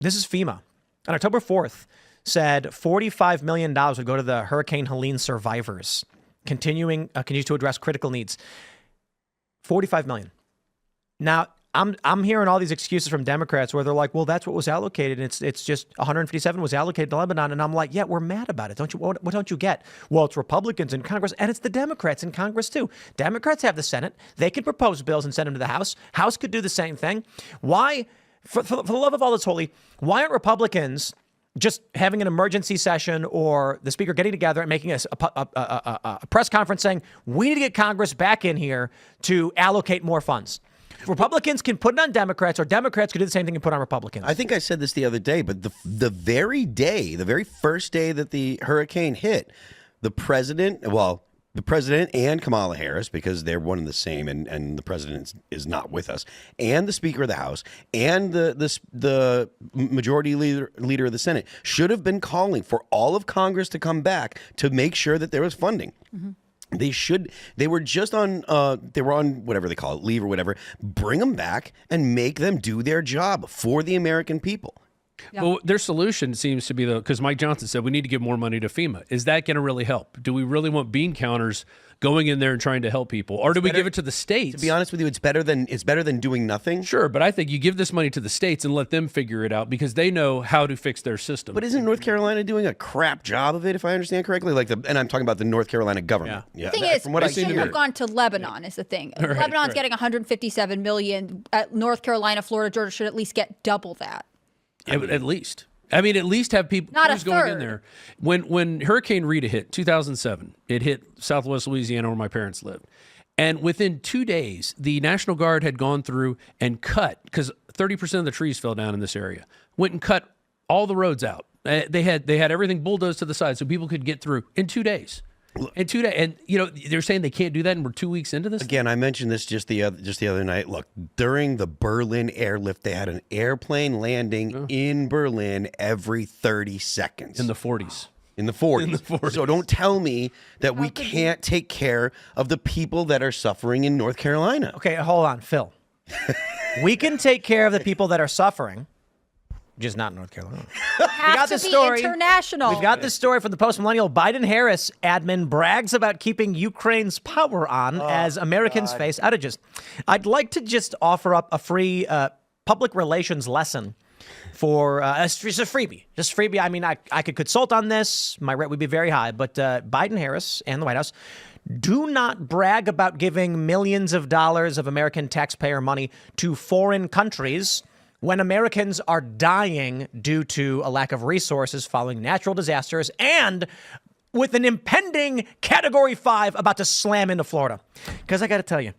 This is FEMA. On October 4th, said $45 million would go to the Hurricane Helene survivors, continues to address critical needs. $45 million. Now, I'm hearing all these excuses from Democrats where they're like, well, that's what was allocated. It's just 157 was allocated to Lebanon. And I'm like, yeah, we're mad about it. Don't you? What don't you get? Well, it's Republicans in Congress and it's the Democrats in Congress, too. Democrats have the Senate. They can propose bills and send them to the House. House could do the same thing. Why, for the love of all that's holy, why aren't Republicans just having an emergency session or the speaker getting together and making a press conference saying, we need to get Congress back in here to allocate more funds? Republicans can put it on Democrats, or Democrats could do the same thing and put it on Republicans. I think I said this the other day, but the very first day that the hurricane hit, the president and Kamala Harris, because they're one and the same, and the president is not with us, and the Speaker of the House and the majority leader of the Senate should have been calling for all of Congress to come back to make sure that there was funding. Mm-hmm. They were just on, they were on whatever they call it, leave or whatever. Bring them back and make them do their job for the American people. Yeah. Well, their solution seems to be, because Mike Johnson said we need to give more money to FEMA. Is that going to really help? Do we really want bean counters going in there and trying to help people? Or do we give it to the states? To be honest with you, it's better than doing nothing. Sure, but I think you give this money to the states and let them figure it out because they know how to fix their system. But isn't North Carolina doing a crap job of it, if I understand correctly? And I'm talking about the North Carolina government. Yeah. The thing is, we shouldn't have gone to Lebanon is the thing. Right, Lebanon's getting $157 million. North Carolina, Florida, Georgia should at least get double that. At least. I mean, at least have people who's going in there. When Hurricane Rita hit, 2007, it hit southwest Louisiana where my parents lived. And within 2 days, the National Guard had gone through and cut, because 30% of the trees fell down in this area, went and cut all the roads out. They had everything bulldozed to the side so people could get through in 2 days. In 2 days, and they're saying they can't do that, and we're 2 weeks into this. Again, I mentioned this just the other night. Look, during the Berlin airlift, they had an airplane landing in Berlin every 30 seconds in the 40s. In the 40s. So don't tell me that we can't take care of the people that are suffering in North Carolina. Okay, hold on, Phil. We can take care of the people that are suffering. Just not North Carolina. We got the story. International. We've got this story from the post-millennial Biden-Harris admin brags about keeping Ukraine's power on as Americans face outages. I'd like to just offer up a free public relations lesson for just a freebie. Just freebie. I mean, I could consult on this. My rate would be very high. But Biden-Harris and the White House, do not brag about giving millions of dollars of American taxpayer money to foreign countries when Americans are dying due to a lack of resources following natural disasters and with an impending Category 5 about to slam into Florida. Because I got to tell you,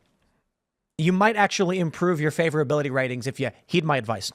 you might actually improve your favorability ratings if you heed my advice.